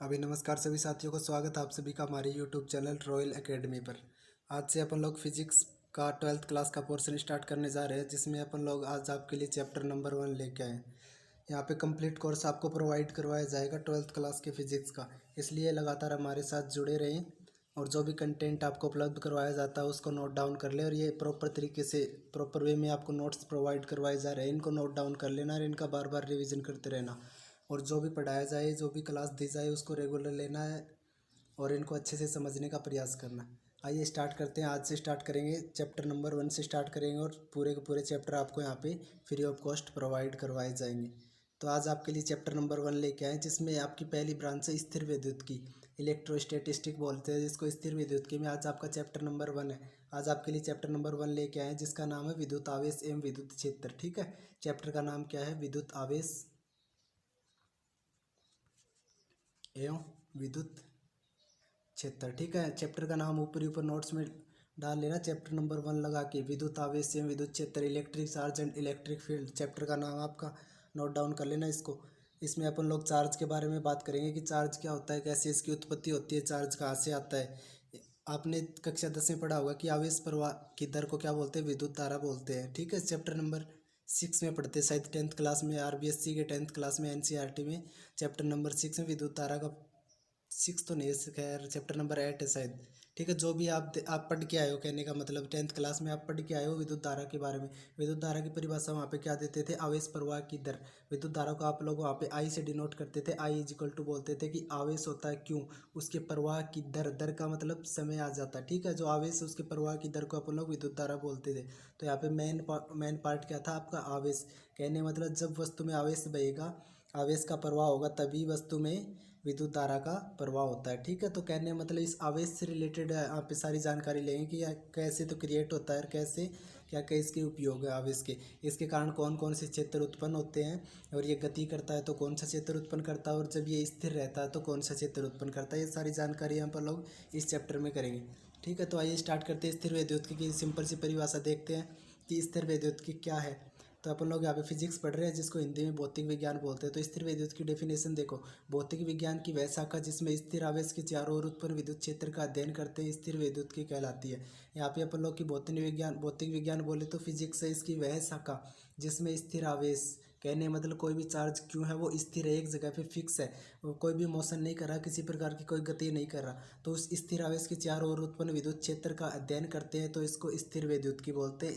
अभी नमस्कार सभी साथियों को स्वागत है आप सभी का हमारे यूट्यूब चैनल रॉयल एकेडमी पर। आज से अपन लोग फिजिक्स का 12th क्लास का पोर्शन स्टार्ट करने जा रहे हैं, जिसमें अपन लोग आज आपके लिए चैप्टर नंबर 1 लेके आए हैं। यहाँ पे कंप्लीट कोर्स आपको प्रोवाइड करवाया जाएगा 12th क्लास के फिजिक्स का, इसलिए लगातार हमारे साथ जुड़े रहें और जो भी कंटेंट आपको उपलब्ध करवाया जाता है उसको नोट डाउन कर लें। और ये प्रॉपर तरीके से प्रॉपर वे में आपको नोट्स प्रोवाइड करवाए जा रहे हैं, इनको नोट डाउन कर लेना और इनका बार बार रिविज़न करते रहना। और जो भी पढ़ाया जाए, जो भी क्लास दी जाए, उसको रेगुलर लेना है और इनको अच्छे से समझने का प्रयास करना। आइए स्टार्ट करते हैं। आज से स्टार्ट करेंगे, चैप्टर नंबर 1 से स्टार्ट करेंगे और पूरे के पूरे चैप्टर आपको यहाँ पे फ्री ऑफ कॉस्ट प्रोवाइड करवाए जाएंगे। तो आज आपके लिए चैप्टर नंबर 1 लेके आए, जिसमें आपकी पहली ब्रांच है स्थिर विद्युत की, इलेक्ट्रोस्टैटिस्टिक बोलते हैं जिसको, स्थिर विद्युत की में आज आपका चैप्टर नंबर 1 है। आज आपके लिए चैप्टर नंबर 1 लेके आए जिसका नाम है विद्युत आवेश एवं विद्युत क्षेत्र। ठीक है, चैप्टर का नाम क्या है? विद्युत आवेश एवं विद्युत क्षेत्र। ठीक है, चैप्टर का नाम ऊपर ऊपर नोट्स में डाल लेना, चैप्टर नंबर 1 लगा के, विद्युत आवेश एवं विद्युत क्षेत्र, electric charge and electric field. Chapter का नाम आपका नोट डाउन कर लेना इसको। इसमें अपन लोग चार्ज के बारे में बात करेंगे कि चार्ज क्या होता है, कैसे इसकी उत्पत्ति होती है, चार्ज कहाँ से आता है। आपने कक्षा 10 में पढ़ा होगा कि आवेश प्रवाह की दर को क्या बोलते हैं? विद्युत धारा बोलते हैं। ठीक है, चैप्टर नंबर 6 में पढ़ते हैं शायद 10th क्लास में, आरबीएससी के 10th क्लास में, एनसीईआरटी में चैप्टर नंबर 6 में विद्युत धारा का, 6 तो नहीं है खैर, चैप्टर नंबर 8 है शायद। ठीक है, जो भी आप पढ़ के आए हो, कहने का मतलब 10th क्लास में आप पढ़ के आए हो विद्युत धारा के बारे में। विद्युत धारा की परिभाषा वहाँ पे क्या देते थे? आवेश प्रवाह की दर। विद्युत धारा को आप लोग वहाँ पे आई से डिनोट करते थे। आई इज इक्वल टू बोलते थे कि आवेश होता है क्यों, उसके प्रवाह की दर, दर का मतलब समय आ जाता है। ठीक है, जो आवेश उसके प्रवाह की दर को अपन लोग विद्युत धारा बोलते थे। तो यहाँ पे मेन पार्ट क्या था आपका? आवेश। कहने मतलब जब वस्तु में आवेश बहेगा, आवेश का प्रवाह होगा, तभी वस्तु में विद्युत धारा का प्रवाह होता है। ठीक है, तो कहने मतलब इस आवेश से रिलेटेड यहाँ पे सारी जानकारी लेंगे कि यह कैसे तो क्रिएट होता है और कैसे क्या क्या इसके उपयोग है आवेश के, इसके कारण कौन कौन से क्षेत्र उत्पन्न होते हैं, और ये गति करता है तो कौन सा क्षेत्र उत्पन्न करता है, और जब ये स्थिर रहता है तो कौन सा क्षेत्र उत्पन्न करता है। ये सारी जानकारी यहाँ पर लोग इस चैप्टर में करेंगे। ठीक है, तो आइए स्टार्ट करते हैं स्थिर विद्युत की सिंपल सी परिभाषा देखते हैं कि स्थिर विद्युत की क्या है। तो अपन लोग यहाँ पे फिजिक्स पढ़ रहे हैं जिसको हिंदी में भौतिक विज्ञान बोलते हैं। तो स्थिर विद्युत की डेफिनेशन देखो, भौतिक विज्ञान की वह शाखा जिसमें स्थिर आवेश के चारों ओर उत्पन्न विद्युत क्षेत्र का अध्ययन करते हैं स्थिर विद्युत की कहलाती है। यहाँ पे अपन लोग की भौतिक विज्ञान बोले तो फिजिक्स है इसकी वह शाखा जिसमें स्थिर आवेश, कहने मतलब कोई भी चार्ज क्यों है वो स्थिर है, एक जगह पे फिक्स है, वो कोई भी मोशन नहीं कर रहा, किसी प्रकार की कोई गति नहीं कर रहा, तो उस स्थिर आवेश के चारों ओर उत्पन्न विद्युत क्षेत्र का अध्ययन करते हैं, तो इसको स्थिर विद्युत की बोलते हैं,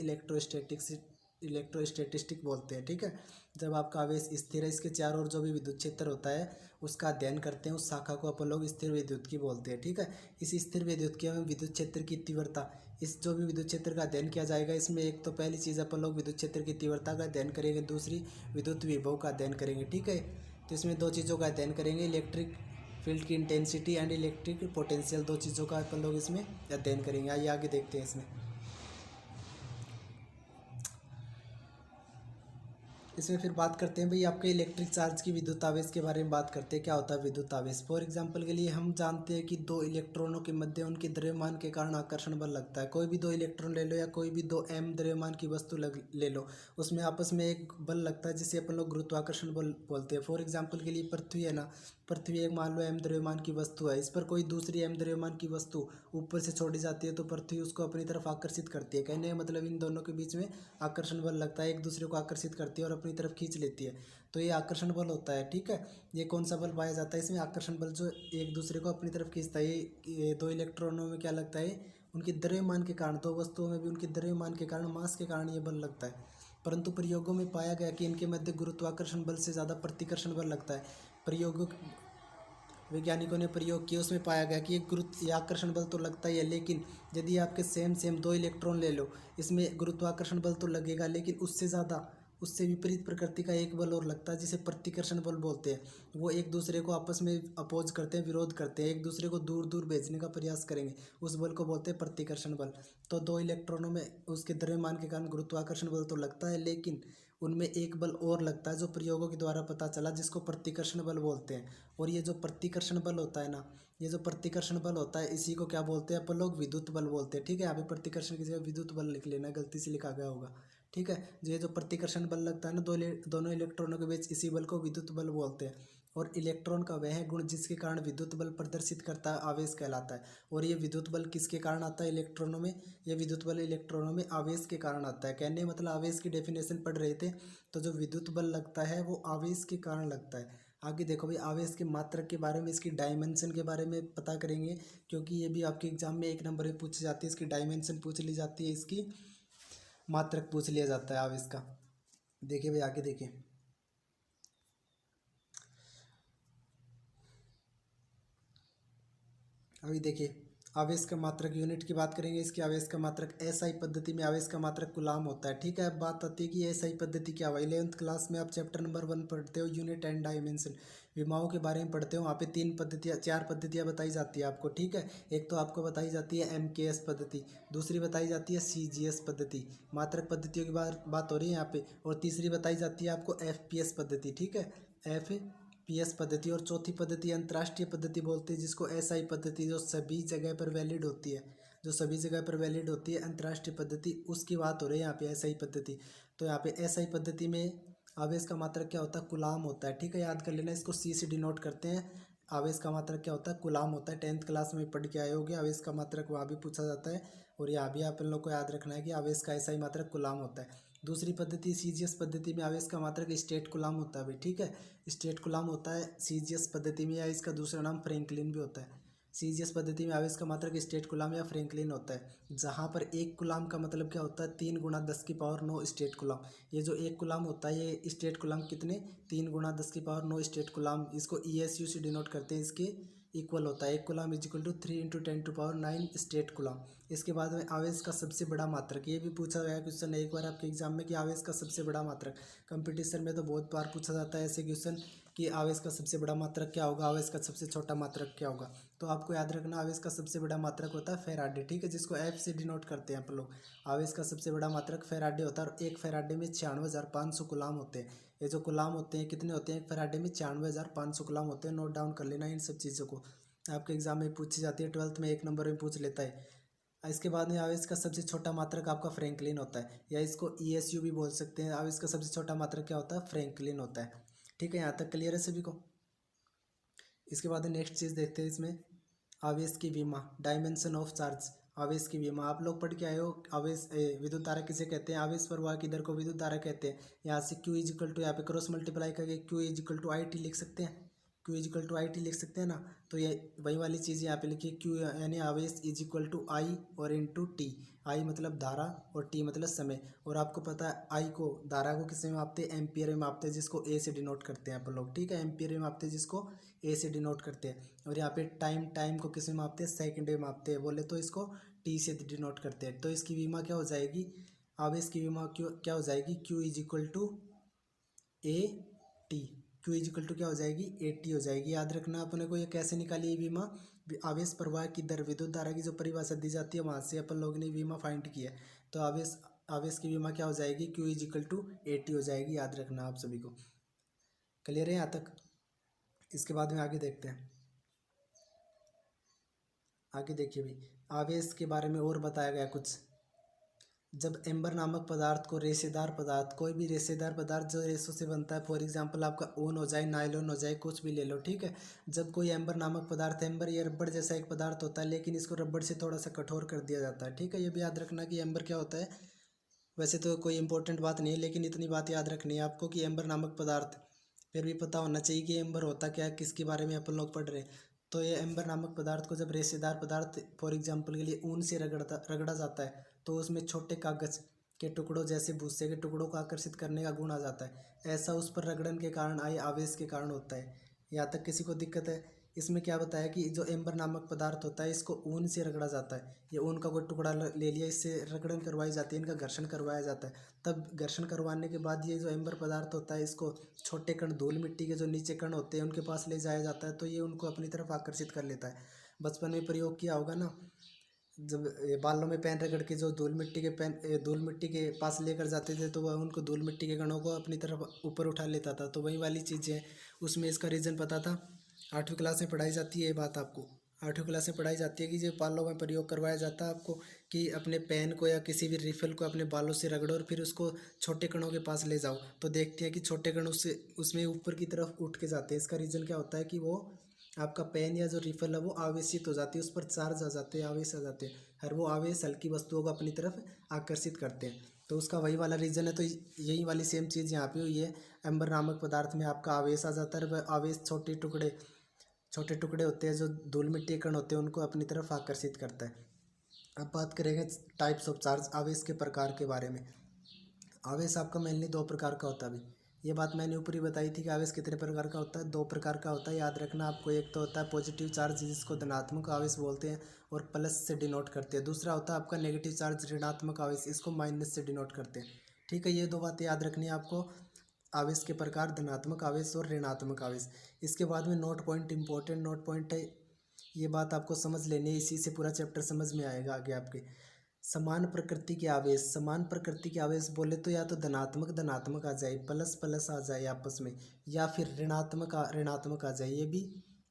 इलेक्ट्रोस्टैटिस्टिक बोलते हैं। ठीक है, जब आपका आवेश स्थिर है, इसके चारों ओर जो भी विद्युत क्षेत्र होता है उसका अध्ययन करते हैं, उस शाखा को अपन लोग स्थिर विद्युत की बोलते हैं। ठीक है, इस स्थिर विद्युत की हमें विद्युत क्षेत्र की तीव्रता, इस जो भी विद्युत क्षेत्र का अध्ययन किया जाएगा, इसमें एक तो पहली चीज़ अपन लोग विद्युत क्षेत्र की तीव्रता का अध्ययन करेंगे, दूसरी विद्युत विभव का अध्ययन करेंगे। ठीक है, तो इसमें दो चीज़ों का अध्ययन करेंगे, इलेक्ट्रिक फील्ड की इंटेंसिटी एंड इलेक्ट्रिक पोटेंशियल, दो चीज़ों का अपन लोग इसमें अध्ययन करेंगे। आइए आगे देखते हैं। इसमें फिर बात करते हैं भाई आपके इलेक्ट्रिक चार्ज की, विद्युत आवेश के बारे में बात करते हैं। क्या होता है विद्युत आवेश? फॉर एग्जांपल के लिए हम जानते हैं कि दो इलेक्ट्रॉनों के मध्य उनके द्रव्यमान के कारण आकर्षण बल लगता है। कोई भी दो इलेक्ट्रॉन ले लो या कोई भी दो एम द्रव्यमान की वस्तु ले लो, उसमें आपस में एक बल लगता है जिसे अपन लोग गुरुत्वाकर्षण बल बोलते हैं। फॉर एग्जाम्पल के लिए पृथ्वी है ना, पृथ्वी एक मान लो एम द्रव्यमान की वस्तु है, इस पर कोई दूसरी एम द्रव्यमान की वस्तु ऊपर से छोड़ी जाती है तो पृथ्वी उसको अपनी तरफ आकर्षित करती है। कहने का मतलब इन दोनों के बीच में आकर्षण बल लगता है, एक दूसरे को आकर्षित करती है और अपनी तरफ खींच लेती है, तो ये आकर्षण बल होता है। ठीक है, ये कौन सा बल पाया जाता है इसमें? आकर्षण बल, जो एक दूसरे को अपनी तरफ खींचता है। ये दो इलेक्ट्रॉनों में क्या लगता है? उनके द्रव्यमान के कारण, दो वस्तुओं में भी उनके द्रव्यमान के कारण, मास के कारण ये बल लगता है। परंतु प्रयोगों में पाया गया कि इनके मध्य गुरुत्वाकर्षण बल से ज़्यादा प्रतिकर्षण बल लगता है। प्रयोगों, वैज्ञानिकों ने प्रयोग किया, उसमें पाया गया कि ये आकर्षण बल तो लगता ही है, लेकिन यदि आपके सेम दो इलेक्ट्रॉन ले लो, इसमें गुरुत्वाकर्षण बल तो लगेगा, लेकिन उससे ज़्यादा, उससे विपरीत प्रकृति का एक बल और लगता है जिसे प्रतिकर्षण बल बोलते हैं। वो एक दूसरे को आपस में अपोज करते हैं, विरोध करते हैं, एक दूसरे को दूर दूर भेजने का प्रयास करेंगे, उस बल को बोलते हैं प्रतिकर्षण बल। तो दो इलेक्ट्रॉनों में उसके द्रव्यमान के कारण गुरुत्वाकर्षण बल तो लगता है, लेकिन उनमें एक बल और लगता है जो प्रयोगों के द्वारा पता चला, जिसको प्रतिकर्षण बल बोलते हैं। और ये जो प्रतिकर्षण बल होता है ना, ये जो प्रतिकर्षण बल होता है, इसी को क्या बोलते हैं अपन लोग? विद्युत बल बोलते हैं। ठीक है, यहाँ पे प्रतिकर्षण की जगह विद्युत बल लिख लेना, गलती से लिखा गया होगा। ठीक है, ये जो प्रतिकर्षण बल लगता है ना दोनों इलेक्ट्रॉनों के बीच, इसी बल को विद्युत बल बोलते हैं। और इलेक्ट्रॉन का वह गुण जिसके कारण विद्युत बल प्रदर्शित करता है आवेश कहलाता है। और ये विद्युत बल किसके कारण आता है इलेक्ट्रॉनों में? ये विद्युत बल इलेक्ट्रॉनों में आवेश के कारण आता है। कहने मतलब आवेश की डेफिनेशन पढ़ रहे थे, तो जो विद्युत बल लगता है वो आवेश के कारण लगता है। आगे देखो भाई, आवेश की मात्रक के बारे में, इसकी डायमेंशन के बारे में पता करेंगे, क्योंकि ये भी आपके एग्जाम में 1 नंबर में पूछी जाती है। इसकी डायमेंशन पूछ ली जाती है, इसकी मात्रक पूछ लिया जाता है आवेश का। देखिए भाई आगे देखिए, अभी देखिए आवेश का मात्रक यूनिट की बात करेंगे। इसकी आवेश का मात्रक एसआई पद्धति में आवेश का मात्रक कूलाम होता है। ठीक है, अब बात आती है कि एसआई पद्धति क्या हुआ। 11th क्लास में आप चैप्टर नंबर 1 पढ़ते हो, यूनिट एंड डायमेंशन, विमाओं के बारे में पढ़ते हो। वहाँ पे 4 पद्धतियाँ बताई जाती है आपको। ठीक है, एक तो आपको बताई जाती है एमकेएस पद्धति, दूसरी बताई जाती है सीजीएस पद्धति, मात्रक पद्धतियों की बात हो रही है यहाँ पे, और तीसरी बताई जाती है आपको एफपीएस पद्धति। ठीक है, एफपीएस पद्धति। और चौथी पद्धति अंतर्राष्ट्रीय पद्धति बोलते हैं, जिसको एसआई पद्धति, जो सभी जगह पर वैलिड होती है, जो सभी जगह पर वैलिड होती है अंतर्राष्ट्रीय पद्धति, उसकी बात हो रही है यहाँ पे एसआई पद्धति। तो यहाँ पे एसआई पद्धति में आवेश का मात्रक क्या होता है? कूलाम होता है। ठीक है, याद कर लेना, इसको सी से डिनोट करते हैं। आवेश का मात्रक क्या होता है? कूलाम होता है। 10th क्लास में पढ़ के आए होगे, आवेश का मात्रक वहाँ भी पूछा जाता है, और यहाँ भी आप लोग को याद रखना है कि आवेश का एसआई मात्रक कूलाम होता है। दूसरी पद्धति सीजीएस पद्धति में आवेश का मात्रक स्टेट कूलाम होता है भाई। ठीक है, स्टेट कूलाम होता है सीजीएस पद्धति में, या इसका दूसरा नाम फ्रैंकलिन भी होता है। सीजीएस पद्धति में आवेश का मात्रक स्टेट कूलाम या फ्रैंकलिन होता है, जहाँ पर 1 कूलाम का मतलब क्या होता है? 3 × 10⁻9 स्टेट कूलाम। ये जो 1 कूलाम होता है, ये स्टेट कूलाम कितने? 3 × 10⁻9 स्टेट कूलाम। इसको ईएसयू से डिनोट करते हैं, इसके इक्वल होता है। 1 coulomb is equal to 3 × 10⁻9 statcoulomb. इसके बाद में आवेश का सबसे बड़ा मात्रक, ये भी पूछा गया क्वेश्चन एक बार आपके एग्जाम में कि आवेश का सबसे बड़ा मात्रक। कंपटीशन में तो बहुत बार पूछा जाता है ऐसे क्वेश्चन कि आवेश का सबसे बड़ा मात्रक क्या होगा, आवेश का सबसे छोटा मात्रक क्या होगा। तो आपको याद रखना, आवेश का सबसे बड़ा मात्रक होता है फैराडे। ठीक है, जिसको एफ से डिनोट करते हैं आप लोग। आवेश का सबसे बड़ा मात्रक फैराडे होता है, और एक फैराडे में 96,500 गुलाम होते हैं। ये जो गुलाम होते हैं कितने होते हैं? एक फैराडे में 96,500 गुलाम होते हैं। नोट डाउन कर लेना इन सब चीज़ों को, आपके एग्जाम में पूछी जाती है। 12th में 1 नंबर में पूछ लेता है। इसके बाद में आवेश का सबसे छोटा मात्रक आपका फ्रैंकलिन होता है, या इसको ईएसयू भी बोल सकते हैं। आवेश का सबसे छोटा मात्रक क्या होता है? फ्रैंकलिन होता है। ठीक है, यहाँ तक क्लियर है सभी को? इसके बाद नेक्स्ट चीज़ देखते हैं इसमें, आवेश की विमा, डायमेंशन ऑफ चार्ज। आवेश की विमा आप लोग पढ़ के आए हो। आवेश विद्युत धारा किसे कहते हैं? आवेश प्रवाह की दर को विद्युत धारा कहते हैं। यहाँ से Q इज इक्वल टू, यहाँ पे क्रॉस मल्टीप्लाई करके Q is equal to IT लिख सकते हैं। Q is equal to IT लिख सकते हैं ना। तो ये वही वाली चीज़ यहाँ पे लिखिए, Q यानी आवेश इज इक्वल टू I और इंटू T। आई मतलब धारा और टी मतलब समय। और आपको पता है आई को, धारा को किसमें मापते हैं? एम्पियर में मापते हैं, जिसको ए से डिनोट करते हैं आप लोग। ठीक है, एम्पियर में मापते हैं, जिसको ए से डिनोट करते हैं। और यहाँ पे टाइम को किसमें मापते हैं? सेकंड में मापते हैं, बोले तो इसको टी से डिनोट करते हैं। तो इसकी विमा क्या हो जाएगी? आवेश की विमा क्या हो जाएगी? Q is equal to A T. Q is equal to क्या हो जाएगी? AT हो जाएगी। याद रखना अपने को, ये कैसे निकाली ये विमा? आवेश प्रवाह की दर, विद्युत धारा की जो परिभाषा दी जाती है, वहाँ से अपन लोगों ने विमा फाइंड किया है। तो आवेश आवेश की विमा क्या हो जाएगी? Q is equal to AT हो जाएगी। याद रखना आप सभी को। क्लियर है यहाँ तक? इसके बाद में आगे देखते हैं। आगे देखिए भाई, आवेश के बारे में और बताया गया कुछ। जब एम्बर नामक पदार्थ को, रेशेदार पदार्थ, कोई भी रेशेदार पदार्थ जो रेशों से बनता है, फॉर एग्जांपल आपका ऊन हो जाए, नायलॉन हो जाए, कुछ भी ले लो। ठीक है, जब कोई एम्बर नामक पदार्थ, एम्बर ये रबड़ जैसा एक पदार्थ होता है, लेकिन इसको रबड़ से थोड़ा सा कठोर कर दिया जाता है। ठीक है, ये भी याद रखना कि एम्बर क्या होता है। वैसे तो कोई इंपॉर्टेंट बात नहीं है, लेकिन इतनी बात याद रखनी है आपको कि एम्बर नामक पदार्थ, फिर भी पता होना चाहिए कि एम्बर होता क्या है, किसके बारे में अपन लोग पढ़ रहे हैं। तो ये एम्बर नामक पदार्थ को जब रेशेदार पदार्थ, फॉर एग्जांपल के लिए ऊन से रगड़ा जाता है, तो उसमें छोटे कागज के टुकड़ों जैसे भूसे के टुकड़ों को आकर्षित करने का गुण आ जाता है। ऐसा उस पर रगड़न के कारण आए आवेश के कारण होता है। यहाँ तक किसी को दिक्कत है? इसमें क्या बताया कि जो एम्बर नामक पदार्थ होता है, इसको ऊन से रगड़ा जाता है। ये ऊन का कोई टुकड़ा ले लिया, इससे रगड़न करवाई जाती है, इनका घर्षण करवाया जाता है। तब घर्षण करवाने के बाद ये जो एम्बर पदार्थ होता है, इसको छोटे कण, धूल मिट्टी के जो नीचे कण होते हैं, उनके पास ले जाया जाता है, तो ये उनको अपनी तरफ आकर्षित कर लेता है। बचपन में प्रयोग किया होगा ना, जब बालों में पेन रगड़ के जो धूल मिट्टी के पास लेकर जाते थे, तो वह उनको धूल मिट्टी के कणों को अपनी तरफ ऊपर उठा लेता था। तो वही वाली चीज़ है, उसमें इसका रीज़न पता था। 8वीं क्लास में पढ़ाई जाती है ये बात आपको। 8वीं क्लास में पढ़ाई जाती है कि जो बालों में प्रयोग करवाया जाता है आपको, कि अपने पेन को या किसी भी रिफिल को अपने बालों से रगड़ो और फिर उसको छोटे कणों के पास ले जाओ, तो देखते हैं कि छोटे कण उससे उसमें ऊपर की तरफ उठ के जाते हैं। इसका रीज़न क्या होता है कि वो आपका पेन या जो रिफिल है वो आवेशित हो जाती है, उस पर चार्ज आ जाते हैं, आवेश आ जाते हैं, और वो आवेश हल्की वस्तुओं को अपनी तरफ आकर्षित करते हैं। तो उसका वही वाला रीज़न है। तो यही वाली सेम चीज़ यहाँ पे हुई है। एम्बर नामक पदार्थ में आपका आवेश आ जाता है, और वह आवेश छोटे टुकड़े होते हैं जो धूल मिट्टी के कण होते हैं उनको अपनी तरफ आकर्षित करता है। अब बात करेंगे टाइप्स ऑफ चार्ज, आवेश के प्रकार के बारे में। आवेश आपका मेनली दो प्रकार का होता है। अभी ये बात मैंने ऊपर ही बताई थी कि आवेश कितने प्रकार का होता है, दो प्रकार का होता है, याद रखना आपको। एक तो होता है पॉजिटिव चार्ज जिसको धनात्मक आवेश बोलते हैं और प्लस से डिनोट करते हैं। दूसरा होता है आपका नेगेटिव चार्ज ऋणात्मक आवेश, इसको माइनस से डिनोट करते हैं। ठीक है, ये दो बातें याद रखनी है आपको, आवेश के प्रकार धनात्मक आवेश और ऋणात्मक आवेश। इसके बाद में note point, important note point है, ये बात आपको समझ लेनी है, इसी से पूरा चैप्टर समझ में आएगा आगे आपके। समान प्रकृति के आवेश, समान प्रकृति के आवेश बोले तो या तो धनात्मक धनात्मक आ जाए, प्लस प्लस आ जाए आपस में, या फिर ऋणात्मक ऋणात्मक आ जाए, ये भी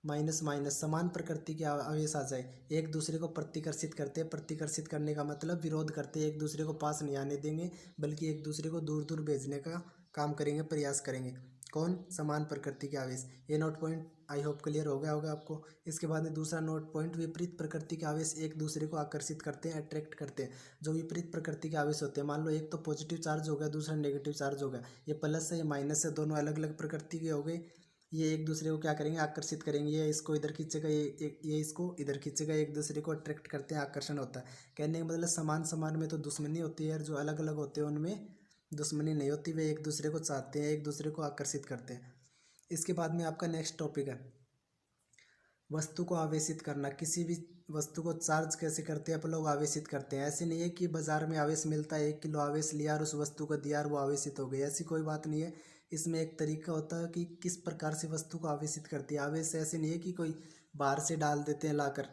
माइनस माइनस। समान प्रकृति के आवेश आ जाए, एक दूसरे को प्रतिकर्षित करते हैं, प्रतिकर्षित करने का मतलब विरोध करते हैं, एक दूसरे को पास नहीं आने देंगे बल्कि एक दूसरे को दूर दूर भेजने का काम करेंगे, प्रयास करेंगे। कौन? समान प्रकृति के आवेश। ये note point I hope clear हो गया होगा आपको। इसके बाद में दूसरा नोट पॉइंट, विपरीत प्रकृति के आवेश एक दूसरे को आकर्षित करते हैं, अट्रैक्ट करते हैं। जो विपरीत प्रकृति के आवेश होते हैं, मान लो एक तो पॉजिटिव चार्ज हो गया, दूसरा नेगेटिव चार्ज हो गया, ये प्लस है ये माइनस है, दोनों अलग अलग प्रकृति के हो गए। ये एक दूसरे को क्या करेंगे? आकर्षित करेंगे। ये इसको इधर खींचेगा, ये इसको इधर खींचेगा, एक दूसरे को अट्रैक्ट करते हैं, आकर्षण होता है। कहने का मतलब समान समान में तो दुश्मनी होती है, और जो अलग अलग होते हैं उनमें दुश्मनी नहीं होती, वे एक दूसरे को चाहते हैं, एक दूसरे को आकर्षित करते हैं। इसके बाद में आपका नेक्स्ट टॉपिक है वस्तु को आवेशित करना। किसी भी वस्तु को चार्ज कैसे करते हैं आप लोग? आवेशित करते हैं। ऐसे नहीं है कि बाजार में आवेश मिलता है, 1 किलो आवेश लिया और उस वस्तु को दिया और वो आवेशित हो गई, ऐसी कोई बात नहीं है। इसमें एक तरीका होता है कि किस प्रकार से वस्तु को आवेशित करती है। आवेश ऐसे नहीं है कि कोई बाहर से डाल देते हैं लाकर।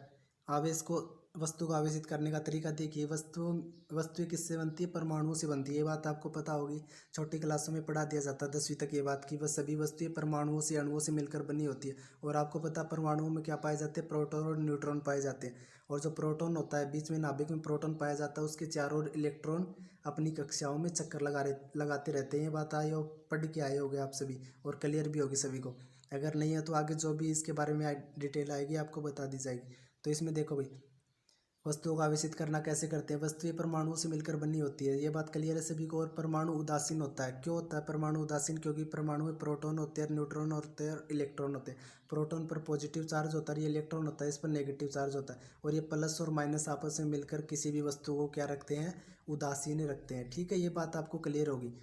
आवेश को, वस्तु को आवेशित करने का तरीका देखिए। वस्तु किससे बनती है? परमाणुओं से बनती है, ये बात आपको पता होगी, छोटी क्लासों में पढ़ा दिया जाता है 10वीं तक ये बात की। वह सभी वस्तुएं परमाणुओं से, अणुओं से मिलकर बनी होती है। और आपको पता है परमाणुओं में क्या पाए जाते हैं? प्रोटॉन और न्यूट्रॉन पाए जाते हैं। और जो प्रोटॉन होता है, बीच में नाभिक में प्रोटॉन पाया जाता है, उसके चारों ओर इलेक्ट्रॉन अपनी कक्षाओं में चक्कर लगाते रहते हैं। ये बात आए हो, पढ़ के आए होगे आप सभी, और क्लियर भी होगी सभी को। अगर नहीं है तो आगे जो भी इसके बारे में डिटेल आएगी आपको बता दी जाएगी। तो इसमें देखो भाई, वस्तुओं को आवेशित करना कैसे करते हैं? वस्तुएं परमाणुओं से मिलकर बनी होती है, ये बात क्लियर है सभी को। और परमाणु उदासीन होता है। क्यों होता है परमाणु उदासीन? क्योंकि परमाणु में प्रोटॉन होते हैं, न्यूट्रॉन होते हैं और इलेक्ट्रॉन होते हैं। प्रोटॉन पर पॉजिटिव चार्ज होता है, ये इलेक्ट्रॉन होता है, इस पर नेगेटिव चार्ज होता है। और ये प्लस और माइनस आपस में मिलकर किसी भी वस्तु को क्या रखते हैं? उदासीन रखते हैं। ठीक है, ये बात आपको क्लियर होगी।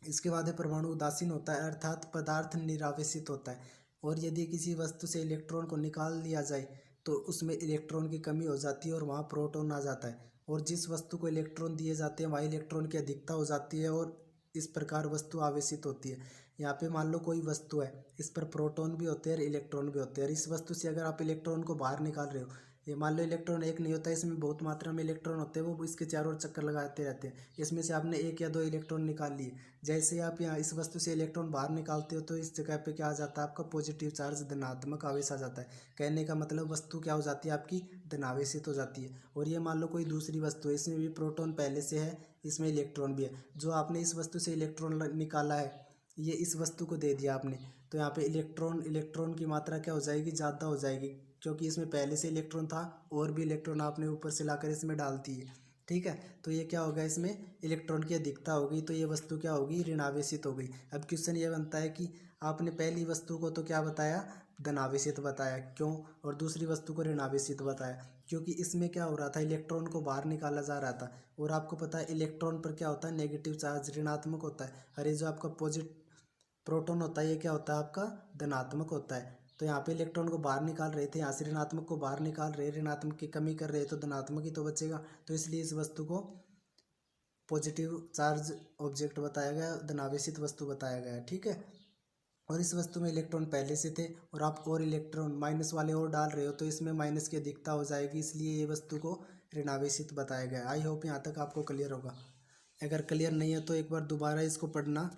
इसके बाद है परमाणु उदासीन होता है, अर्थात पदार्थ निरावेशित होता है। और यदि किसी वस्तु से इलेक्ट्रॉन को निकाल लिया जाए तो उसमें इलेक्ट्रॉन की कमी हो जाती है और वहाँ प्रोटॉन आ जाता है। और जिस वस्तु को इलेक्ट्रॉन दिए जाते हैं वहाँ इलेक्ट्रॉन की अधिकता हो जाती है, और इस प्रकार वस्तु आवेशित होती है। यहाँ पे मान लो कोई वस्तु है, इस पर प्रोटॉन भी होते हैं और इलेक्ट्रॉन भी होते हैं। और इस वस्तु से अगर आप इलेक्ट्रॉन को बाहर निकाल रहे हो, ये मान लो इलेक्ट्रॉन एक नहीं होता है, इसमें बहुत मात्रा में इलेक्ट्रॉन होते हैं, वो इसके चारों ओर चक्कर लगाते रहते हैं। इसमें से आपने 1 या 2 इलेक्ट्रॉन निकाल लिए। जैसे आप यहाँ इस वस्तु से इलेक्ट्रॉन बाहर निकालते हो तो इस जगह पे क्या आ जाता है? आपका पॉजिटिव चार्ज, धनात्मक आवेश आ जाता है। कहने का मतलब वस्तु क्या हो जाती है? आपकी धनावेशित हो जाती है। और ये मान लो कोई दूसरी वस्तु है, इसमें भी प्रोटॉन पहले से है, इसमें इलेक्ट्रॉन भी है। जो आपने इस वस्तु से इलेक्ट्रॉन निकाला है, ये इस वस्तु को दे दिया आपने, तो यहाँ पे इलेक्ट्रॉन की मात्रा क्या हो जाएगी? ज़्यादा हो जाएगी, क्योंकि इसमें पहले से इलेक्ट्रॉन था, और भी इलेक्ट्रॉन आपने ऊपर से लाकर इसमें डाल दिए। ठीक है, तो ये क्या होगा? इसमें इलेक्ट्रॉन की अधिकता हो गई, तो ये वस्तु क्या होगी? ऋणावेशित हो गई। अब क्वेश्चन ये बनता है कि आपने पहली वस्तु को तो क्या बताया? धनावेशित बताया। क्यों? और दूसरी वस्तु को ऋणावेशित बताया, क्योंकि इसमें क्या हो रहा था? इलेक्ट्रॉन को बाहर निकाला जा रहा था। और आपको पता है इलेक्ट्रॉन पर क्या होता है? नेगेटिव चार्ज, ऋणात्मक होता है। अरे जो आपका प्रोटॉन होता है, ये क्या होता है? आपका धनात्मक होता है। तो यहाँ पे इलेक्ट्रॉन को बाहर निकाल रहे थे, यहाँ से ऋणात्मक को बाहर निकाल रहे, ऋणात्मक की कमी कर रहे, तो धनात्मक ही तो बचेगा। तो इसलिए इस वस्तु को पॉजिटिव चार्ज ऑब्जेक्ट बताया गया, धनावेशित वस्तु बताया गया। ठीक है, और इस वस्तु में इलेक्ट्रॉन पहले से थे, और आप और इलेक्ट्रॉन माइनस वाले और डाल रहे हो, तो इसमें माइनस की अधिकता हो जाएगी, इसलिए ये वस्तु को ऋणावेशित बताया गया। आई होप यहाँ तक आपको क्लियर होगा। अगर क्लियर नहीं है तो एक बार दोबारा इसको पढ़ना,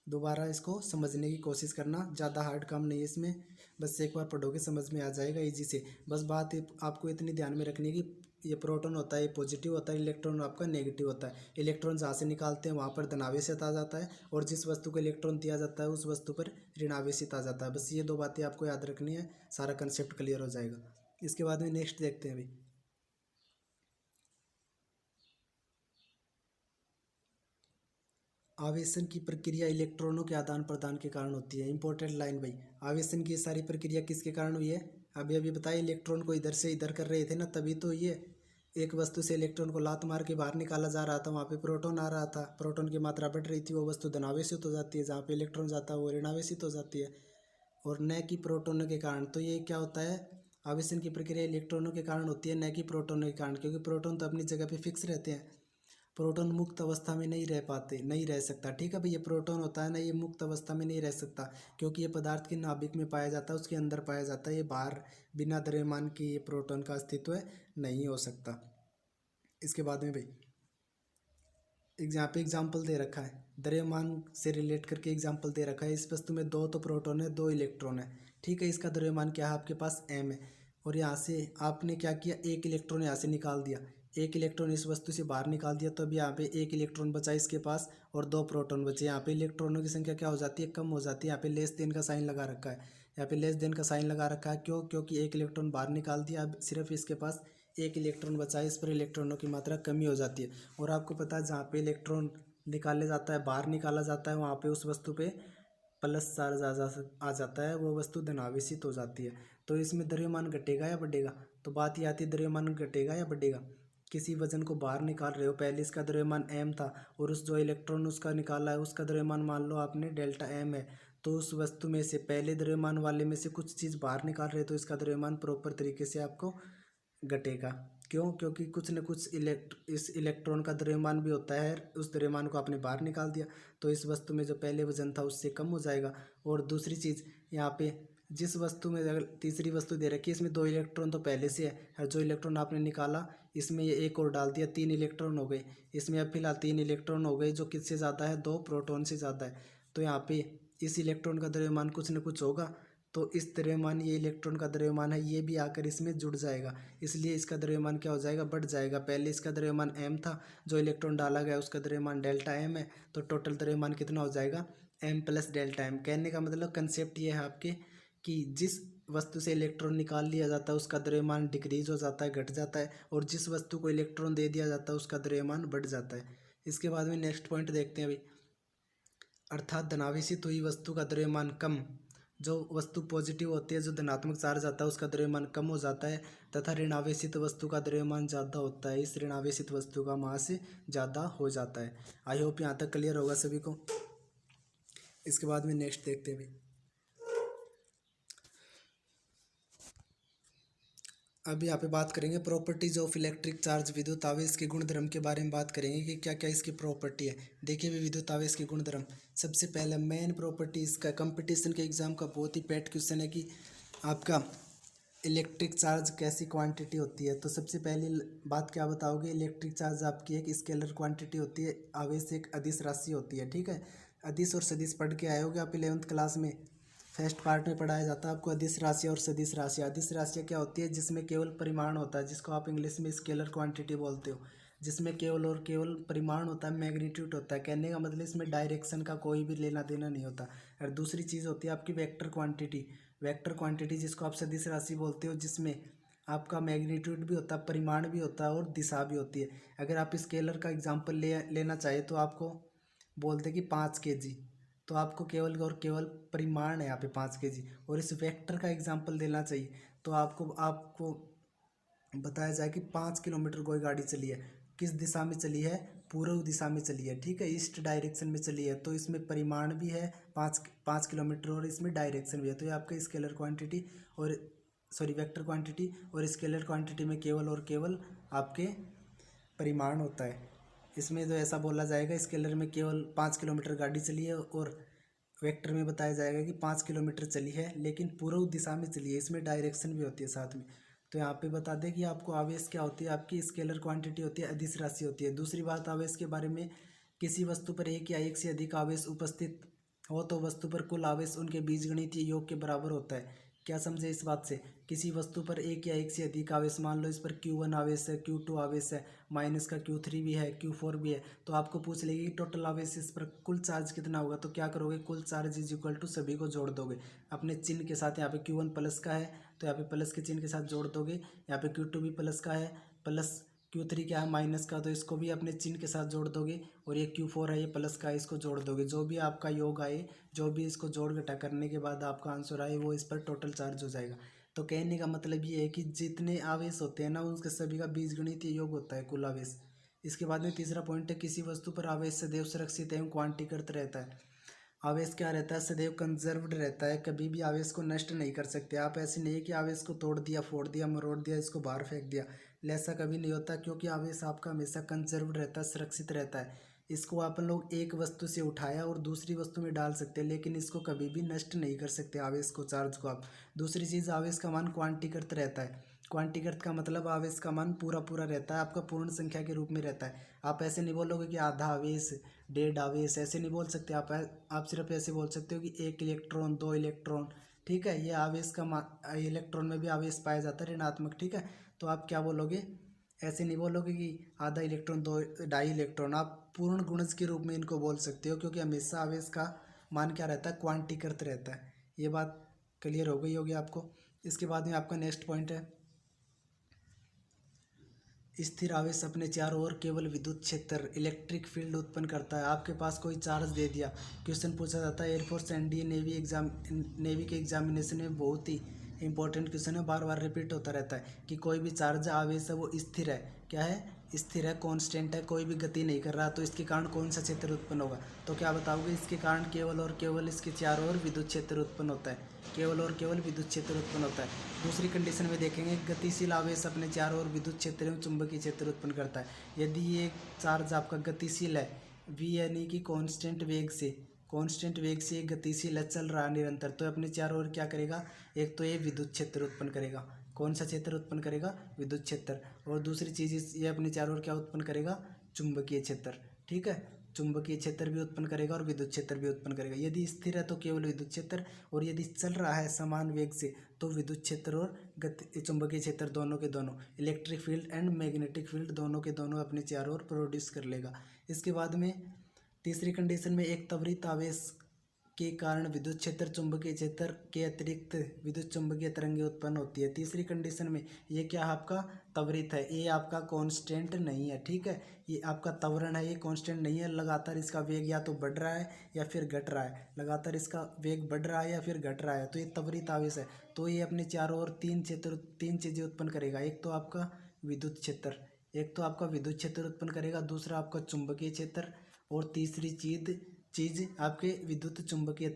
दोबारा इसको समझने की कोशिश करना। ज़्यादा हार्ड काम नहीं है इसमें, बस एक बार पढ़ोगे समझ में आ जाएगा इजी से। बस बात आपको इतनी ध्यान में रखनी है कि ये प्रोटॉन होता है ये पॉजिटिव होता है, इलेक्ट्रॉन आपका नेगेटिव होता है। इलेक्ट्रॉन जहाँ से निकालते हैं वहाँ पर धनावेशित आ जाता है, और जिस वस्तु को इलेक्ट्रॉन दिया जाता है उस वस्तु पर ऋणावेशित आ जाता है। बस ये दो बातें आपको याद रखनी है, सारा कंसेप्ट क्लियर हो जाएगा। इसके बाद में नेक्स्ट देखते हैं अभी। आवेशन की प्रक्रिया इलेक्ट्रॉनों के आदान प्रदान के कारण होती है। इंपॉर्टेंट लाइन भाई, आवेशन की सारी प्रक्रिया किसके कारण हुई है? अभी अभी बताइए, इलेक्ट्रॉन को इधर से इधर कर रहे थे ना, तभी तो ये एक वस्तु से इलेक्ट्रॉन को लात मार के बाहर निकाला जा रहा था, वहाँ पे प्रोटॉन आ रहा था, प्रोटॉन की मात्रा बढ़ रही थी, वो वस्तु धनावेशित हो जाती है, जहाँ पे इलेक्ट्रॉन जाता है वो ऋणावेशित हो जाती है, और न कि प्रोटॉनों के कारण। तो ये क्या होता है, आवेशन की प्रक्रिया इलेक्ट्रॉनों के कारण होती है, न कि प्रोटॉनों के कारण, क्योंकि प्रोटॉन तो अपनी जगह पे फिक्स रहते हैं। प्रोटॉन मुक्त अवस्था में नहीं रह पाते, नहीं रह सकता, ठीक है भाई। ये प्रोटॉन होता है ना, ये मुक्त अवस्था में नहीं रह सकता, क्योंकि ये पदार्थ के नाभिक में पाया जाता है, उसके अंदर पाया जाता है। ये बाहर बिना द्रव्यमान के ये प्रोटॉन का अस्तित्व नहीं हो सकता। इसके बाद में भाई यहाँ पे एग्जाम्पल दे रखा है, द्रव्यमान से रिलेट करके एग्जाम्पल दे रखा है। इस वस्तु में दो तो प्रोटॉन है, दो इलेक्ट्रॉन है, ठीक है। इसका द्रव्यमान क्या है आपके पास, m है, और यहाँ से आपने क्या किया, एक इलेक्ट्रॉन यहाँ से निकाल दिया, एक इलेक्ट्रॉन इस वस्तु से बाहर निकाल दिया, तो अब यहाँ पे एक इलेक्ट्रॉन बचा इसके पास और दो प्रोटॉन बचे। यहाँ पे इलेक्ट्रॉनों की संख्या क्या हो जाती है, कम हो जाती है। यहाँ पे लेस देन का साइन लगा रखा है, यहाँ पे लेस देन का साइन लगा रखा है, क्यों? क्योंकि एक इलेक्ट्रॉन बाहर निकाल दिया, अब सिर्फ इसके पास एक इलेक्ट्रॉन बचा है, इस पर इलेक्ट्रॉनों की मात्रा कमी हो जाती है। और आपको पता है जहाँ पे इलेक्ट्रॉन निकाले जाता है, बाहर निकाला जाता है, वहाँ पे उस वस्तु पे प्लस चार्ज आ जाता है, वो वस्तु धनावेशित हो जाती है। तो इसमें द्रव्यमान घटेगा या बढ़ेगा? तो बात ये आती है, द्रव्यमान घटेगा या बढ़ेगा? किसी वजन को बाहर निकाल रहे हो, पहले इसका द्रव्यमान m था, और उस जो इलेक्ट्रॉन उसका निकाला है उसका द्रव्यमान मान लो आपने डेल्टा m है, तो उस वस्तु में से पहले द्रव्यमान वाले में से कुछ चीज़ बाहर निकाल रहे हो, तो इसका द्रव्यमान प्रॉपर तरीके से आपको घटेगा। क्यों? क्योंकि कुछ न कुछ इस इलेक्ट्रॉन का द्रव्यमान भी होता है, उस द्रव्यमान को आपने बाहर निकाल दिया, तो इस वस्तु में जो पहले वजन था उससे कम हो जाएगा। और दूसरी चीज़, यहाँ पे जिस वस्तु में, अगर तीसरी वस्तु दे रखी है, इसमें दो इलेक्ट्रॉन तो पहले से है, और जो इलेक्ट्रॉन आपने निकाला इसमें ये एक और डाल दिया, तीन इलेक्ट्रॉन हो गए। इसमें अब फिलहाल तीन इलेक्ट्रॉन हो गए, जो किससे ज़्यादा है, दो प्रोटॉन से ज़्यादा है। तो यहाँ पे इस इलेक्ट्रॉन का द्रव्यमान कुछ न कुछ होगा, तो इस द्रव्यमान, ये इलेक्ट्रॉन का द्रव्यमान है, ये भी आकर इसमें जुड़ जाएगा, इसलिए इसका द्रव्यमान क्या हो जाएगा, बढ़ जाएगा। पहले इसका द्रव्यमान m था, जो इलेक्ट्रॉन डाला गया उसका द्रव्यमान डेल्टा m है, तो टोटल द्रव्यमान कितना हो जाएगा, m प्लस डेल्टा m। कहने का मतलब कंसेप्ट ये है आपके, कि जिस वस्तु से इलेक्ट्रॉन निकाल लिया जाता है उसका द्रव्यमान डिक्रीज हो जाता है, घट जाता है, और जिस वस्तु को इलेक्ट्रॉन दे दिया जाता है उसका द्रव्यमान बढ़ जाता है। इसके बाद में नेक्स्ट पॉइंट देखते हैं अभी, अर्थात धनावेशित हुई वस्तु का द्रव्यमान कम, जो वस्तु पॉजिटिव होती है, जो धनात्मक चार्ज आता है, उसका द्रव्यमान कम हो जाता है, तथा ऋणावेशित वस्तु का द्रव्यमान ज़्यादा होता है, इस ऋणावेशित वस्तु का मास ज़्यादा हो जाता है। आई होप यहाँ तक क्लियर होगा सभी को। इसके बाद में नेक्स्ट देखते हैं अभी। अब यहाँ पे बात करेंगे प्रॉपर्टीज ऑफ इलेक्ट्रिक चार्ज, विद्युत आवेश के गुणधर्म के बारे में बात करेंगे कि क्या क्या इसकी प्रॉपर्टी है। देखिए भी विद्युत आवेश के गुणधर्म, सबसे पहला मेन प्रॉपर्टी इसका, कंपटीशन के एग्जाम का बहुत ही पेट क्वेश्चन है कि आपका इलेक्ट्रिक चार्ज कैसी क्वांटिटी होती है। तो सबसे पहली बात क्या बताओगे, इलेक्ट्रिक चार्ज आपकी एक स्केलर क्वांटिटी होती है, आवेश एक अदिश राशि होती है, ठीक है। अदिश और सदिश पढ़ के आए होगे आप 11th क्लास में, फर्स्ट पार्ट में पढ़ाया जाता है आपको अदिश राशि और सदिश राशि। अदिश राशि क्या होती है, जिसमें केवल परिमाण होता है, जिसको आप इंग्लिश में स्केलर क्वांटिटी बोलते हो, जिसमें केवल और केवल परिमाण होता है, मैग्नीट्यूड होता है। कहने का मतलब इसमें डायरेक्शन का कोई भी लेना देना नहीं होता। और दूसरी चीज़ होती है आपकी वेक्टर क्वांटिटी, वेक्टर क्वांटिटी जिसको आप सदिश राशि बोलते हो, जिसमें आपका मैग्नीट्यूड भी होता है, परिमाण भी होता है, और दिशा भी होती है। अगर आप स्केलर का एग्जाम्पल लेना चाहे तो आपको बोलते कि 5 kg, तो आपको केवल और केवल परिमाण है यहाँ पे 5 kg। और इस वेक्टर का एग्जाम्पल देना चाहिए तो आपको आपको बताया जाए कि 5 किलोमीटर कोई गाड़ी चली है, किस दिशा में चली है, पूर्व दिशा में चली है, ठीक है, ईस्ट डायरेक्शन में चली है, तो इसमें परिमाण भी है 5 किलोमीटर, और इसमें डायरेक्शन भी है। तो ये आपके स्केलर क्वांटिटी और सॉरी वेक्टर क्वांटिटी, और स्केलर क्वांटिटी में केवल और केवल आपके परिमाण होता है। इसमें जो ऐसा बोला जाएगा, स्केलर में केवल 5 किलोमीटर गाड़ी चली है, और वेक्टर में बताया जाएगा कि 5 किलोमीटर चली है लेकिन पूर्व दिशा में चली है, इसमें डायरेक्शन भी होती है साथ में। तो यहाँ पे बता दें कि आपको आवेश क्या होती है, आपकी स्केलर क्वांटिटी होती है, अदिश राशि होती है। दूसरी बात आवेश के बारे में, किसी वस्तु पर एक या एक से अधिक आवेश उपस्थित हो तो वस्तु पर कुल आवेश उनके बीजगणितीय योग के बराबर होता है। क्या समझे इस बात से? किसी वस्तु पर एक या एक से अधिक आवेश, मान लो इस पर Q1 आवेश है, Q2 आवेश है, माइनस का Q3 भी है, Q4 भी है, तो आपको पूछ लेगी टोटल आवेश इस पर कुल चार्ज कितना होगा। तो क्या करोगे, कुल चार्ज इज इक्वल टू सभी को जोड़ दोगे अपने चिन्ह के साथ। यहाँ पे Q1 प्लस का है तो यहाँ पे प्लस के चिन्ह के साथ जोड़ दोगे। यहाँ पे Q2 भी प्लस का है, प्लस Q3 क्या है माइनस का, तो इसको भी अपने चिन्ह के साथ जोड़ दोगे। और ये Q4 है, ये प्लस का है, इसको जोड़ दोगे। जो भी आपका योग आए, जो भी इसको जोड़ घटा करने के बाद आपका आंसर आए, वो इस पर टोटल चार्ज हो जाएगा। तो कहने का मतलब ये है कि जितने आवेश होते हैं ना, उनके सभी का बीजगणितीय योग होता है कुल आवेश। इसके बाद में तीसरा पॉइंट है, किसी वस्तु पर आवेश सदैव सुरक्षित एवं क्वांटीकृत रहता है। आवेश क्या रहता है, सदैव कंजर्व्ड रहता है, कभी भी आवेश को नष्ट नहीं कर सकते आप। ऐसे नहीं है कि आवेश को तोड़ दिया, फोड़ दिया, मरोड़ दिया, इसको बाहर फेंक दिया, ऐसा कभी नहीं होता, क्योंकि आवेश आपका हमेशा कंजर्व्ड रहता है, सुरक्षित रहता है। इसको अपन लोग एक वस्तु से उठाया और दूसरी वस्तु में डाल सकते हैं, लेकिन इसको कभी भी नष्ट नहीं कर सकते आवेश को, चार्ज को आप। दूसरी चीज़, आवेश का मान क्वांटीकृत रहता है। क्वांटीकृत का मतलब आवेश का मान पूरा पूरा रहता है, आपका पूर्ण संख्या के रूप में रहता है। आप ऐसे नहीं बोलोगे कि आधा आवेश, डेढ़ आवेश, ऐसे नहीं बोल सकते आप सिर्फ ऐसे बोल सकते हो कि एक इलेक्ट्रॉन, दो इलेक्ट्रॉन, ठीक है। ये आवेश का इलेक्ट्रॉन में भी आवेश पाया जाता है ऋणात्मक, ठीक है। तो आप क्या बोलोगे, ऐसे नहीं बोलोगे कि आधा इलेक्ट्रॉन, दो, ढाई इलेक्ट्रॉन। आप पूर्ण गुणज के रूप में इनको बोल सकते हो, क्योंकि हमेशा आवेश का मान क्या रहता है, क्वांटीकृत रहता है। ये बात क्लियर हो गई होगी आपको। इसके बाद में आपका नेक्स्ट पॉइंट है, स्थिर आवेश अपने चारों ओर केवल विद्युत क्षेत्र, इलेक्ट्रिक फील्ड उत्पन्न करता है। आपके पास कोई चार्ज दे दिया, क्वेश्चन पूछा जाता है एयरफोर्स, एनडीए, नेवी के एग्जामिनेशन में बहुत ही इंपॉर्टेंट क्वेश्चन है, बार बार रिपीट होता रहता है कि कोई भी चार्ज आवेश है वो स्थिर है। क्या है, स्थिर है, कांस्टेंट है, कोई भी गति नहीं कर रहा, तो इसके कारण कौन सा क्षेत्र उत्पन्न होगा। तो क्या बताओगे, इसके कारण केवल और केवल इसके चारों ओर विद्युत क्षेत्र उत्पन्न होता है, केवल और केवल विद्युत क्षेत्र उत्पन्न होता है। दूसरी कंडीशन में देखेंगे, गतिशील आवेश अपने चारों ओर विद्युत क्षेत्र एवं चुंबकीय क्षेत्र उत्पन्न करता है। यदि ये चार्ज आपका गतिशील है, v यानी कि कांस्टेंट वेग से ये गतिशील है, चल रहा है निरंतर, तो अपने चारों ओर क्या करेगा, एक तो ये विद्युत क्षेत्र उत्पन्न करेगा। कौन सा क्षेत्र उत्पन्न करेगा, विद्युत क्षेत्र। और दूसरी चीज़, ये अपने चारों ओर क्या उत्पन्न करेगा, चुंबकीय क्षेत्र, ठीक है। चुंबकीय क्षेत्र भी उत्पन्न करेगा और विद्युत क्षेत्र भी उत्पन्न करेगा। यदि स्थिर है तो केवल विद्युत क्षेत्र, और यदि चल रहा है समान वेग से तो विद्युत क्षेत्र और चुंबकीय क्षेत्र दोनों के दोनों, electric field and magnetic field दोनों के दोनों अपने चारों ओर प्रोड्यूस कर लेगा। इसके बाद में तीसरी कंडीशन में, एक त्वरित आवेश के कारण विद्युत क्षेत्र चुंबकीय क्षेत्र के अतिरिक्त विद्युत चुंबकीय तरंगें उत्पन्न होती है। तीसरी कंडीशन में ये क्या है, आपका त्वरित है, ये आपका कांस्टेंट नहीं है, ठीक है। ये आपका त्वरण है, ये कांस्टेंट नहीं है, लगातार इसका वेग या तो बढ़ रहा है या फिर घट रहा है, लगातार इसका वेग बढ़ रहा है या फिर घट रहा है, तो ये त्वरित आवेश है। तो ये अपने चारों ओर तीन चीज़ें उत्पन्न करेगा। एक तो आपका विद्युत क्षेत्र, उत्पन्न करेगा, दूसरा आपका चुंबकीय क्षेत्र, और तीसरी चीज़ आपके विद्युत चुंबकीय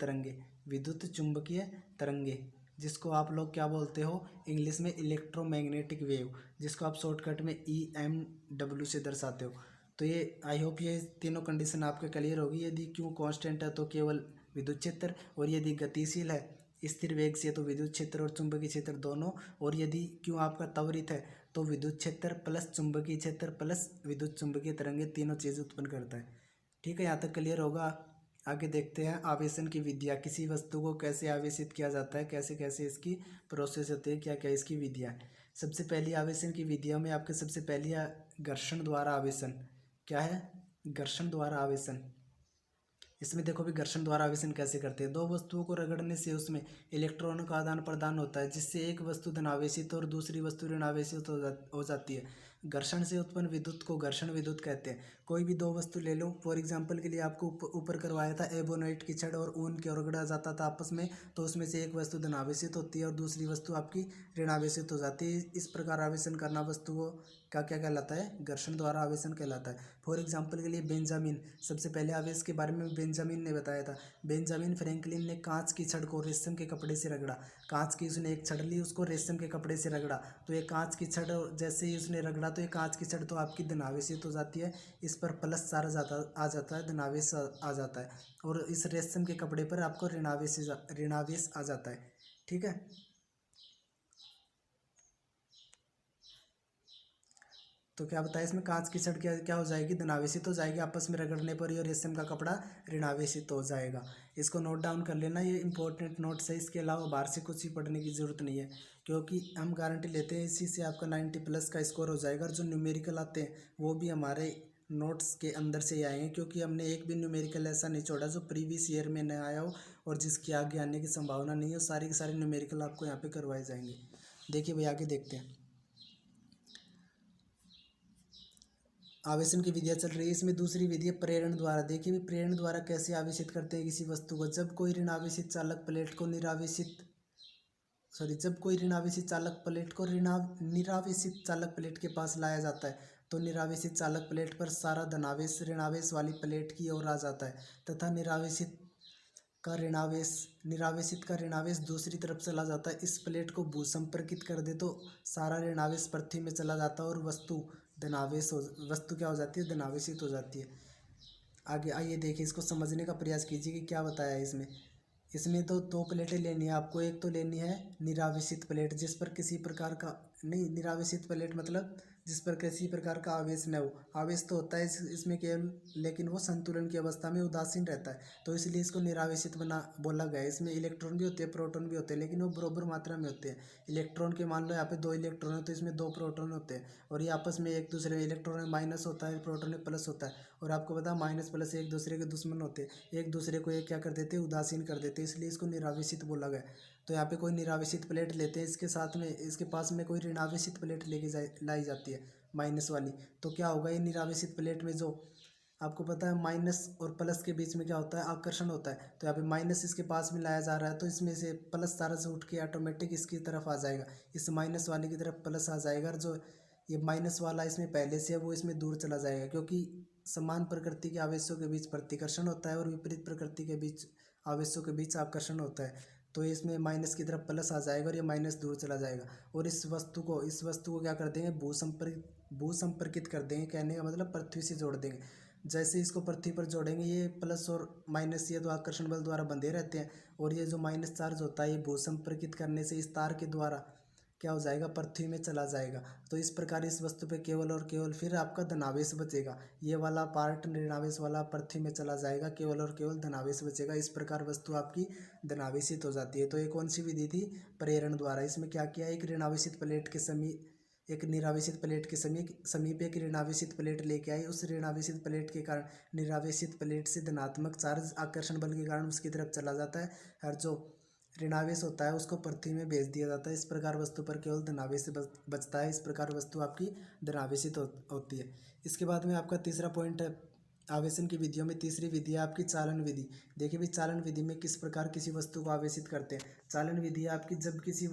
तरंगे, जिसको आप लोग क्या बोलते हो इंग्लिश में, इलेक्ट्रोमैग्नेटिक वेव, जिसको आप शॉर्टकट में EMW से दर्शाते हो। तो ये आई होप ये तीनों कंडीशन आपके क्लियर होगी। यदि क्यों कांस्टेंट है तो केवल विद्युत क्षेत्र, और यदि गतिशील है स्थिर वेग से तो विद्युत क्षेत्र और चुंबकीय क्षेत्र दोनों, और यदि क्यों आपका त्वरित है तो विद्युत क्षेत्र प्लस चुंबकीय क्षेत्र प्लस विद्युत चुंबकीय तरंगे, तीनों चीज़ उत्पन्न करता है, ठीक है। यहाँ तक क्लियर होगा। आगे देखते हैं आवेशन की विधियाँ, किसी वस्तु को कैसे आवेशित किया जाता है, कैसे कैसे इसकी प्रोसेस होती है, क्या क्या इसकी विधियाँ हैं। सबसे पहली आवेशन की विधियों में आपके सबसे पहली है घर्षण द्वारा आवेशन। क्या है, घर्षण द्वारा आवेशन। इसमें देखो भी घर्षण द्वारा आवेशन कैसे करते हैं। दो वस्तुओं को रगड़ने से उसमें इलेक्ट्रॉनों का आदान प्रदान होता है, जिससे एक वस्तु धनावेशित और दूसरी वस्तु ऋणावेशित हो जाती है। घर्षण से उत्पन्न विद्युत को घर्षण विद्युत कहते हैं। कोई भी दो वस्तु ले लो, फॉर एग्जांपल के लिए आपको ऊपर करवाया था, एबोनाइट की छड़ और ऊन के रगड़ा जाता था आपस में, तो उसमें से एक वस्तु धनावेशित होती है और दूसरी वस्तु आपकी ऋणावेशित हो जाती है। इस प्रकार आवेशन करना वस्तु को क्या क्या कहलाता है, घर्षण द्वारा आवेशन कहलाता है। फॉर एग्जांपल के लिए बेंजामिन, सबसे पहले आवेश के बारे में बेंजामिन ने बताया था। बेंजामिन फ्रैंकलिन ने कांच की छड़ को रेशम के कपड़े से रगड़ा। कांच की उसने एक छड़ ली, उसको रेशम के कपड़े से रगड़ा, तो ये कांच की छड़ जैसे ही उसने रगड़ा तो ये कांच की छड़ तो आपकी धनावेशित हो जाती है, इस पर प्लस चार्ज आ जाता है, धनावेश आ जाता है, और इस रेशम के कपड़े पर आपको ऋणावेश आ जाता है, ठीक है। तो क्या बताया इसमें, कांच की छड़ क्या क्या हो जाएगी, धनावेशित हो जाएगी आपस में रगड़ने पर ही, और रेशम का कपड़ा ऋणावेशित हो जाएगा। इसको नोट डाउन कर लेना, ये इंपॉर्टेंट नोट्स है। इसके अलावा बाहर से कुछ भी पढ़ने की ज़रूरत नहीं है, क्योंकि हम गारंटी लेते हैं इसी से आपका 90+ का स्कोर हो जाएगा। और जो न्यूमेरिकल आते हैं वो भी हमारे नोट्स के अंदर से ही आएंगे, क्योंकि हमने एक भी न्यूमेरिकल ऐसा नहीं छोड़ा जो प्रीवियस ईयर में न आया हो और जिसकी आगे आने की संभावना नहीं है। सारी के सारे न्यूमेरिकल आपको यहाँ पे करवाए जाएंगे। देखिए भाई आगे देखते हैं, आवेशन की विधियाँ चल रही है। इसमें दूसरी विधि है प्रेरण द्वारा। देखिए भी प्रेरण द्वारा कैसे आवेशित करते हैं किसी वस्तु को। जब कोई ऋणावेशित चालक प्लेट को जब कोई ऋणावेशित चालक प्लेट को निरावेशित चालक प्लेट के पास लाया जाता है, तो निरावेशित चालक प्लेट पर सारा धनावेश ऋणावेश वाली प्लेट की ओर आ जाता है, तथा निरावेशित का ऋणावेश दूसरी तरफ चला जाता है। इस प्लेट को भूसंपर्कित कर दे तो सारा ऋणावेश पृथ्वी में चला जाता है और वस्तु क्या हो जाती है, धनावेशित हो जाती है। आगे आइए देखिए, इसको समझने का प्रयास कीजिए कि क्या बताया है इसमें। इसमें तो दो प्लेटें लेनी है आपको। एक तो लेनी है निरावेशित प्लेट, जिस पर किसी प्रकार का नहीं, निरावेशित प्लेट मतलब जिस पर किसी प्रकार का आवेश न हो। आवेश तो होता है इसमें केवल, लेकिन वो संतुलन की अवस्था में उदासीन रहता है, तो इसलिए इसको निरावेशित बना बोला गया है। इसमें इलेक्ट्रॉन भी होते हैं, प्रोटॉन भी होते हैं, लेकिन वो बराबर मात्रा में होते हैं। इलेक्ट्रॉन के मान लो यहाँ पे 2 इलेक्ट्रॉन है, तो इसमें 2 प्रोटॉन होते हैं, और ये आपस में एक दूसरे में, इलेक्ट्रॉन में माइनस होता है, प्रोटॉन में प्लस होता है। और आपको पता है माइनस प्लस एक दूसरे के दुश्मन होते हैं, एक दूसरे को ये क्या कर देते हैं, उदासीन कर देते हैं, इसलिए इसको निरावेशित बोला गया। तो यहाँ पे कोई निरावेशित प्लेट लेते हैं, इसके साथ में इसके पास में कोई ऋणावेशित प्लेट लाई जाती है माइनस वाली। तो क्या होगा, ये निरावेशित प्लेट में जो आपको पता है माइनस और प्लस के बीच में क्या होता है, आकर्षण होता है। तो यहाँ पे माइनस इसके पास में लाया जा रहा है, तो इसमें से प्लस सारा से उठ के ऑटोमेटिक इसकी तरफ आ जाएगा, इस माइनस वाले की तरफ प्लस आ जाएगा। और जो ये माइनस वाला इसमें पहले से है वो इसमें दूर चला जाएगा, क्योंकि समान प्रकृति के आवेशों के बीच प्रतिकर्षण होता है और विपरीत प्रकृति के बीच आवेशों के बीच आकर्षण होता है। तो इसमें माइनस की तरफ प्लस आ जाएगा और ये माइनस दूर चला जाएगा। और इस वस्तु को क्या कर देंगे, भूसंपर्कित कर देंगे। कहने का मतलब पृथ्वी से जोड़ देंगे। जैसे इसको पृथ्वी पर जोड़ेंगे, ये प्लस और माइनस ये तो आकर्षण बल द्वारा बंधे रहते हैं, और ये जो माइनस चार्ज होता है ये भूसंपर्कित करने से इस तार के द्वारा क्या हो जाएगा, पृथ्वी में चला जाएगा। तो इस प्रकार इस वस्तु पे केवल और केवल फिर आपका धनावेश बचेगा। ये वाला पार्ट ऋणावेश वाला पृथ्वी में चला जाएगा, केवल और केवल धनावेश बचेगा। इस प्रकार वस्तु आपकी धनावेशित हो जाती है। तो ये कौन सी विधि थी, प्रेरण द्वारा। इसमें क्या किया, एक ऋणावेशित प्लेट के समीप एक निरावेशित प्लेट के समीप एक ऋणावेशित प्लेट लेके आई। उस ऋणावेशित प्लेट के कारण निरावेशित प्लेट से धनात्मक चार्ज आकर्षण बल के कारण उसकी तरफ चला जाता है, और जो ऋणावेश होता है उसको पृथ्वी में भेज दिया जाता है। इस प्रकार वस्तु पर केवल धनावेश बचता है। इस प्रकार वस्तु आपकी धनावेशित होती है। इसके बाद में आपका तीसरा पॉइंट है, आवेशन की विधियों में तीसरी विधि है आपकी चालन विधि। देखिए भी चालन विधि में किस प्रकार किसी वस्तु को आवेशित करते हैं। चालन विधि है आपकी जब किसी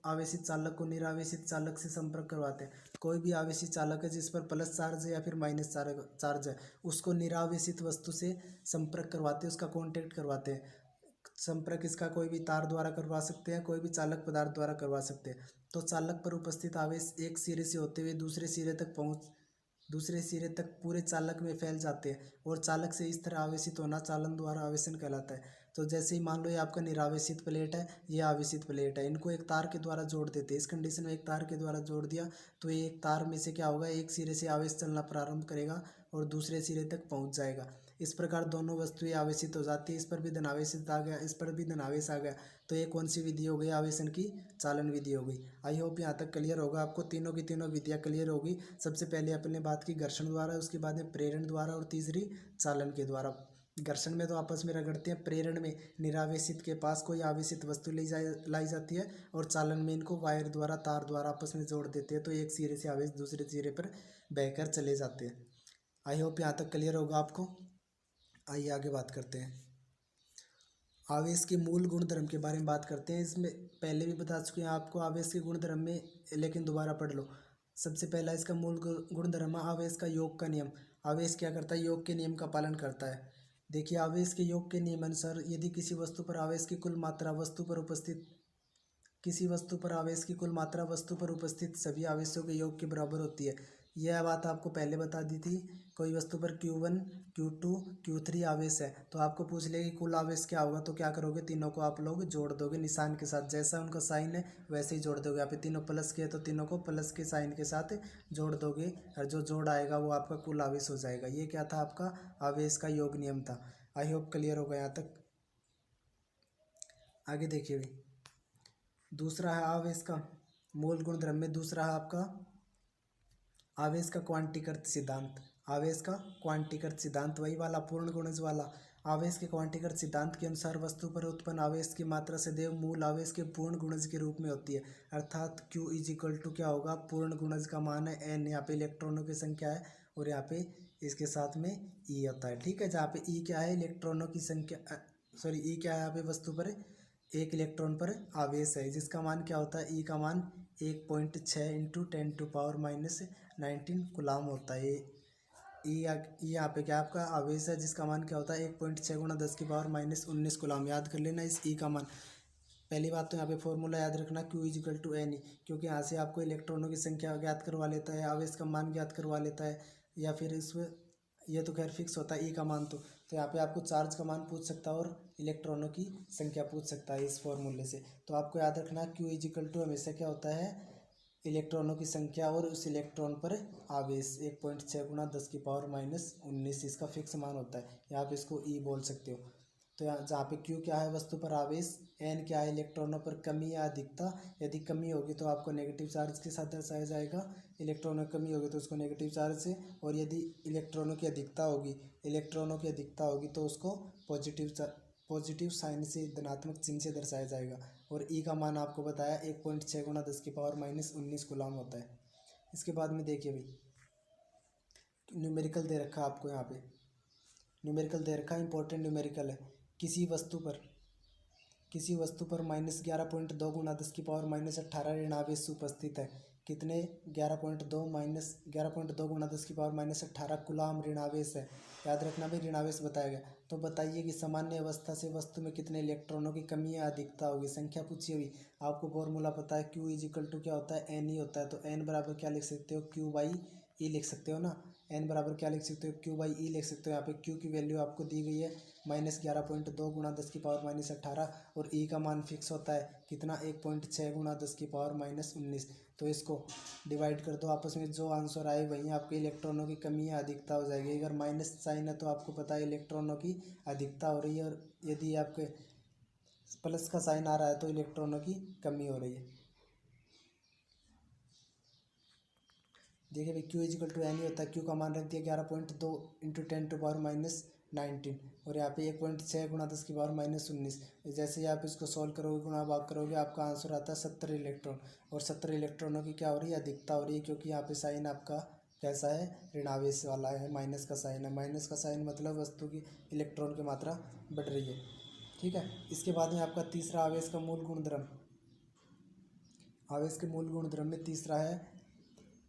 आवेशित चालक को निरावेशित चालक से संपर्क करवाते हैं। कोई भी आवेशित चालक है जिस पर प्लस चार्ज है या फिर माइनस चार्ज है, उसको निरावेशित वस्तु से संपर्क करवाते हैं, उसका कॉन्टेक्ट करवाते हैं। संपर्क इसका कोई भी तार द्वारा करवा सकते हैं, कोई भी चालक पदार्थ द्वारा करवा सकते हैं। तो चालक पर उपस्थित आवेश एक सिरे से होते हुए दूसरे सिरे तक पूरे चालक में फैल जाते हैं, और चालक से इस तरह आवेशित होना चालन द्वारा आवेशन कहलाता है। तो जैसे ही मान लो ये आपका निरावेशित प्लेट है, ये आवेशित प्लेट है, इनको एक तार के द्वारा जोड़ देते हैं। इस कंडीशन में एक तार के द्वारा जोड़ दिया तो ये एक तार में से क्या होगा, एक सिरे से आवेश चलना प्रारंभ करेगा और दूसरे सिरे तक पहुंच जाएगा। इस प्रकार दोनों वस्तुएं आवेशित हो जाती है। इस पर भी धनावेशित आ गया, इस पर भी धनावेश आ गया। तो ये कौन सी विधि हो गई, आवेशन की चालन विधि हो गई। आई होप यहाँ तक क्लियर होगा आपको, तीनों की तीनों विधियाँ क्लियर होगी। सबसे पहले अपने बात की घर्षण द्वारा, उसके बाद में प्रेरण द्वारा, और तीसरी चालन के द्वारा। घर्षण में तो आपस में रगड़ते हैं, प्रेरण में निरावेशित के पास कोई आवेशित वस्तु लाई जाती है, और चालन में इनको वायर द्वारा, तार द्वारा आपस में जोड़ देते हैं, तो एक सिरे से आवेश दूसरे सिरे पर बहकर चले जाते हैं। आई होप यहाँ तक क्लियर होगा आपको। आइए आगे बात करते हैं, आवेश के मूल गुणधर्म के बारे में बात करते हैं। इसमें पहले भी बता चुके हैं आपको आवेश के गुणधर्म में, लेकिन दोबारा पढ़ लो। सबसे पहला इसका मूल गुणधर्म है आवेश का योग का नियम। आवेश क्या करता है, योग के नियम का पालन करता है। देखिए आवेश के योग के नियम अनुसार यदि किसी वस्तु पर आवेश की कुल मात्रा वस्तु पर उपस्थित सभी आवेशों के योग के बराबर होती है, यह बात आपको पहले बता दी थी। कोई वस्तु पर Q1 Q2 Q3 आवेश है तो आपको पूछ लेगी कुल आवेश क्या होगा, तो क्या करोगे, तीनों को आप लोग जोड़ दोगे निशान के साथ, जैसा उनका साइन है वैसे ही जोड़ दोगे। यहाँ पे तीनों प्लस के है तो तीनों को प्लस के साइन के साथ जोड़ दोगे और जो जोड़ आएगा वो आपका कुल आवेश हो जाएगा। ये क्या था, आपका आवेश का योग नियम था। आई होप क्लियर होगा यहाँ तक। आगे देखिए भाई, दूसरा है आवेश का मूल गुण द्रव्य, दूसरा है आपका आवेश का क्वांटीकृत सिद्धांत। आवेश का क्वांटीकृत सिद्धांत वही वाला पूर्ण गुणज वाला। आवेश के क्वांटीकृत सिद्धांत के अनुसार वस्तु पर उत्पन्न आवेश की मात्रा सदैव मूल आवेश के पूर्ण गुणज के रूप में होती है, अर्थात Q इज इक्वल टू क्या होगा, पूर्ण गुणज का मान है n, यहाँ पे इलेक्ट्रॉनों की संख्या है और यहाँ पे इसके साथ में E होता है। ठीक है, जहाँ पे E क्या है, इलेक्ट्रॉनों की संख्या, सॉरी E क्या है यहाँ पे, वस्तु पर एक इलेक्ट्रॉन पर आवेश है, जिसका मान क्या होता है, E का मान 1.6 इंटू 10⁻⁹ गुलाम होता है। यहाँ पे क्या आपका आवेश है जिसका मान क्या होता है 1.6 गुणा 10⁻⁻19 गुलाम। याद कर लेना इस E का मान। पहली बात तो यहाँ पे फॉर्मूला याद रखना Q is equal to n, क्योंकि यहाँ से आपको इलेक्ट्रॉनों की संख्या ज्ञात करवा लेता है, आवेश का मान ज्ञात करवा लेता है, या फिर इसमें ये तो खैर फिक्स होता है E का मान। तो यहाँ पे आपको चार्ज का मान पूछ सकता है और इलेक्ट्रॉनों की संख्या पूछ सकता है इस फॉर्मूले से। तो आपको याद रखना Q इज इक्वल टू हमेशा क्या होता है, इलेक्ट्रॉनों की संख्या और उस इलेक्ट्रॉन पर आवेश 1.6 गुणा 10⁻⁻19 इसका फिक्स मान होता है। यहाँ पे इसको E बोल सकते हो। तो यहाँ जहाँ पे Q क्या है, वस्तु पर आवेश, N क्या है, इलेक्ट्रॉनों पर कमी या अधिकता। यदि कमी होगी तो आपको नेगेटिव चार्ज के साथ दर्शाया जाएगा, इलेक्ट्रॉनों की कमी होगी तो उसको नेगेटिव चार्ज से, और यदि इलेक्ट्रॉनों की अधिकता होगी तो उसको पॉजिटिव साइन से, धनात्मक चिन्ह से दर्शाया जाएगा। और E का मान आपको बताया 1.6 गुणा 10⁻⁻19 गुलाम होता है। इसके बाद में देखिए भाई, न्यूमेरिकल दे रखा है आपको, यहाँ पे न्यूमेरिकल दे रखा है, इंपॉर्टेंट न्यूमेरिकल है। किसी वस्तु पर -11.2 गुणा 10⁻⁻18 ऋण आवेश उपस्थित है। कितने, 11.2 गुणा 10⁻⁻18 गुलाम ऋण आवेश है। याद रखना भाई, ऋण आवेश बताया गया। तो बताइए कि सामान्य अवस्था से वस्तु में कितने इलेक्ट्रॉनों की कमी या अधिकता होगी, संख्या पूछी हुई। आपको फॉर्मूला पता है Q इज इक्वल टू क्या होता है, N ही होता है। तो N बराबर क्या लिख सकते हो, Q/E लिख सकते हो ना। N बराबर क्या लिख सकते हो, Q/E लिख सकते हो। यहाँ पे Q की वैल्यू आपको दी गई है -11.2 गुणा 10⁻⁻18 और E का मान फिक्स होता है कितना, 1.6 गुणा 10⁻⁻19। तो इसको डिवाइड कर दो आपस में, जो आंसर आए वहीं आपके इलेक्ट्रॉनों की कमी या अधिकता हो जाएगी। अगर माइनस साइन है तो आपको पता है इलेक्ट्रॉनों की अधिकता हो रही है, और यदि आपके प्लस का साइन आ रहा है तो इलेक्ट्रॉनों की कमी हो रही है। देखिए भाई, Q इजिकल टू एन ही होता है। Q का मान रख दिया 11.2 इंटू 10⁻⁻19 और यहाँ पे 1.6 गुणा 10⁻⁻19। जैसे ही आप इसको सॉल्व करोगे, गुणा भाग करोगे, आपका आंसर आता है 70 इलेक्ट्रॉन। और 70 इलेक्ट्रॉनों की क्या हो रही है, अधिकता हो रही है, क्योंकि यहाँ पे साइन आपका कैसा है, ऋणावेश वाला है, माइनस का साइन है। माइनस का साइन मतलब वस्तु की इलेक्ट्रॉन की मात्रा बढ़ रही है। ठीक है, इसके बाद में आपका तीसरा आवेश का मूल गुणधर्म, आवेश के मूल गुणधर्म में तीसरा है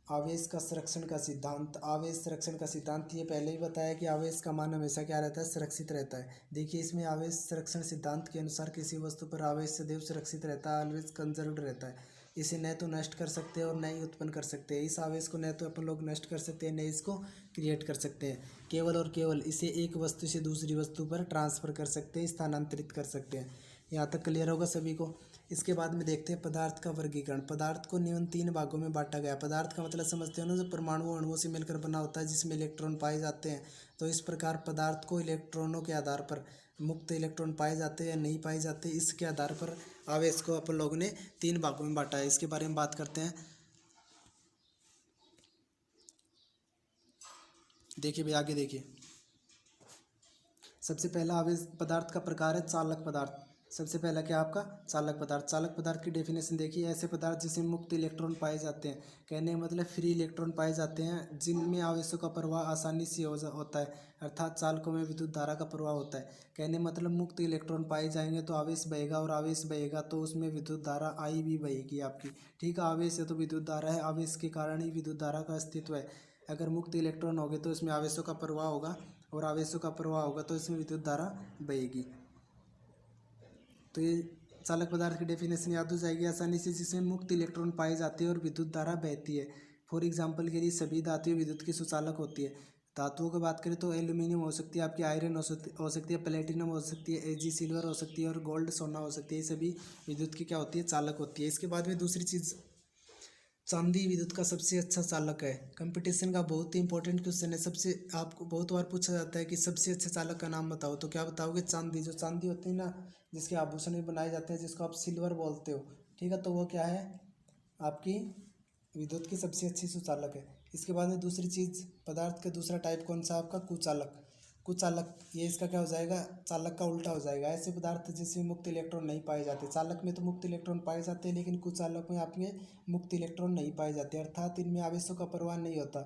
आवेश का संरक्षण का सिद्धांत। आवेश संरक्षण का सिद्धांत, ये पहले ही बताया कि आवेश का मान हमेशा क्या रहता है, सुरक्षित रहता है। देखिए इसमें आवेश संरक्षण सिद्धांत के अनुसार किसी वस्तु पर आवेश सदैव सुरक्षित रहता है, ऑलवेज कंजर्व्ड रहता है। इसे न तो नष्ट कर सकते हैं और न ही उत्पन्न कर सकते हैं। इस आवेश को न तो अपन लोग नष्ट कर सकते हैं, न इसको क्रिएट कर सकते हैं। केवल और केवल इसे एक वस्तु से दूसरी वस्तु पर ट्रांसफ़र कर सकते हैं, स्थानांतरित कर सकते हैं। यहाँ तक क्लियर होगा सभी को। इसके बाद में देखते हैं पदार्थ का वर्गीकरण। पदार्थ को निम्न 3 भागों में बांटा गया। पदार्थ का मतलब समझते हो ना, जो परमाणु अणुओं से मिलकर बना होता है, जिसमें इलेक्ट्रॉन पाए जाते हैं। तो इस प्रकार पदार्थ को इलेक्ट्रॉनों के आधार पर, मुक्त इलेक्ट्रॉन पाए जाते हैं या नहीं पाए जाते, इसके आधार पर आवेश को अपन लोगों ने 3 भागों में बांटा है। इसके बारे में बात करते हैं। देखिए भाई, आगे देखिए, सबसे पहला आवेश पदार्थ का प्रकार है चालक पदार्थ। सबसे पहला क्या आपका, चालक पदार्थ। चालक पदार्थ की डेफिनेशन देखिए, ऐसे पदार्थ जिसमें मुक्त इलेक्ट्रॉन पाए जाते हैं, कहने का मतलब फ्री इलेक्ट्रॉन पाए जाते हैं, जिनमें आवेशों का प्रवाह आसानी से होता है, अर्थात चालकों में विद्युत धारा का प्रवाह होता है। कहने मतलब मुक्त इलेक्ट्रॉन पाए जाएंगे तो आवेश बहेगा, और आवेश बहेगा तो उसमें विद्युत धारा आई भी बहेगी आपकी। ठीक है, आवेश है तो विद्युत धारा है, आवेश के कारण ही विद्युत धारा का अस्तित्व है। अगर मुक्त इलेक्ट्रॉन होंगे तो इसमें आवेशों का प्रवाह होगा, और आवेशों का प्रवाह होगा तो इसमें विद्युत धारा बहेगी। तो ये चालक पदार्थ की डेफिनेशन याद हो जाएगी आसानी से, जिसमें मुक्त इलेक्ट्रॉन पाए जाते हैं और विद्युत धारा बहती है। फॉर एग्जांपल के लिए सभी धातुएं विद्युत की सुचालक होती है। धातुओं की बात करें तो एल्यूमिनियम हो सकती है, आपकी आयरन हो सकती है, प्लेटिनम हो सकती है, एजी सिल्वर हो सकती है और गोल्ड सोना हो सकती है। ये सभी विद्युत की क्या होती है, चालक होती है। इसके बाद में दूसरी चीज़, चांदी विद्युत का सबसे अच्छा चालक है। कंपटीशन का बहुत ही इंपॉर्टेंट क्वेश्चन है। सबसे आपको बहुत बार पूछा जाता है कि सबसे अच्छे चालक का नाम बताओ, तो क्या बताओगे, चांदी। जो चांदी होती है ना, जिसके आभूषण भी बनाए जाते हैं, जिसको आप सिल्वर बोलते हो, ठीक है, तो वो क्या है, आपकी विद्युत की सबसे अच्छी सुचालक है। इसके बाद में दूसरी चीज़, पदार्थ का दूसरा टाइप कौन सा, आपका कुचालक। कुचालक, ये इसका क्या हो जाएगा, चालक का उल्टा हो जाएगा। ऐसे पदार्थ जिसमें मुक्त इलेक्ट्रॉन नहीं पाए जाते, चालक में तो मुक्त इलेक्ट्रॉन पाए जाते हैं, लेकिन कुचालक में आपके मुक्त इलेक्ट्रॉन नहीं पाए जाते, अर्थात इनमें आवेशों का प्रवाह नहीं होता,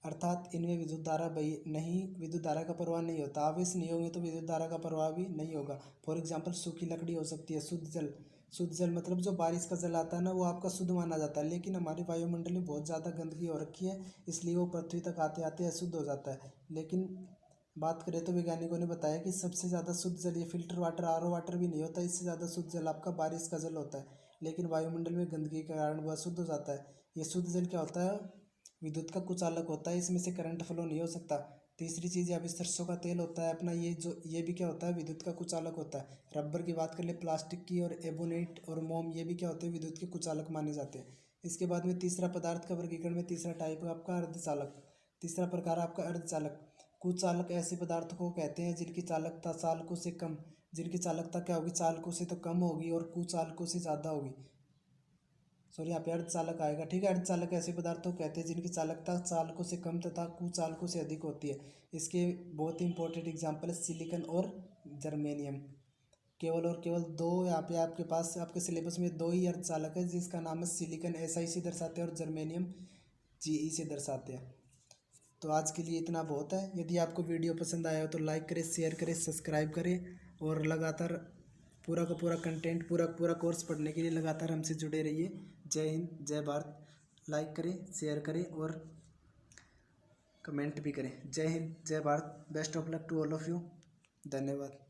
अर्थात इनमें विद्युत धारा नहीं, विद्युत धारा का प्रवाह नहीं होता। आवेश नहीं होंगे तो विद्युत धारा का प्रवाह भी नहीं होगा। फॉर एग्जाम्पल, सूखी लकड़ी हो सकती है, शुद्ध जल। शुद्ध जल मतलब जो बारिश का जल आता है ना, वो आपका शुद्ध माना जाता है, लेकिन हमारे वायुमंडल में बहुत ज़्यादा गंदगी हो रखी है, इसलिए वो पृथ्वी तक आते आते अशुद्ध हो जाता है। लेकिन बात करें तो वैज्ञानिकों ने बताया कि सबसे ज़्यादा शुद्ध जल, ये फिल्टर वाटर, आरओ वाटर भी नहीं होता, इससे ज़्यादा शुद्ध जल आपका बारिश का जल होता है, लेकिन वायुमंडल में गंदगी के कारण वह शुद्ध हो जाता है। ये शुद्ध जल क्या होता है, विद्युत का कुचालक होता है, इसमें से करंट फ्लो नहीं हो सकता। तीसरी चीज़, अभी सरसों का तेल होता है अपना, ये भी क्या होता है, विद्युत का कुचालक होता है। रबर की बात कर ले, प्लास्टिक की, और एबोनेट और मोम, ये भी क्या होते हैं, विद्युत के कुचालक माने जाते हैं। इसके बाद में तीसरा पदार्थ का वर्गीकरण में तीसरा टाइप है आपका अर्धचालक। तीसरा प्रकार आपका अर्धचालक। कुचालक ऐसे पदार्थों को कहते हैं जिनकी चालकता चालकों से कम, जिनकी चालकता क्या होगी, चालकों से तो कम होगी और कुचालकों से ज़्यादा होगी। सॉरी, यहाँ पे अर्धचालक आएगा, ठीक है। अर्धचालक ऐसे पदार्थों को कहते हैं जिनकी चालकता चालकों से कम तथा कुचालकों से अधिक होती है। इसके बहुत ही इंपॉर्टेंट एग्जाम्पल है सिलिकॉन और जर्मेनियम। केवल और केवल दो, यहाँ पे आपके पास आपके सिलेबस में दो ही अर्धचालक है, जिसका नाम है सिलिकॉन SI से दर्शाते हैं और जर्मेनियम GE से दर्शाते हैं। तो आज के लिए इतना बहुत है। यदि आपको वीडियो पसंद आया हो तो लाइक करें, शेयर करें, सब्सक्राइब करें, और लगातार पूरा का पूरा कंटेंट, पूरा कोर्स पढ़ने के लिए लगातार हमसे जुड़े रहिए। जय हिंद, जय भारत। लाइक करें, शेयर करें और कमेंट भी करें। जय हिंद, जय Bharat. Best of luck to all of you. धन्यवाद।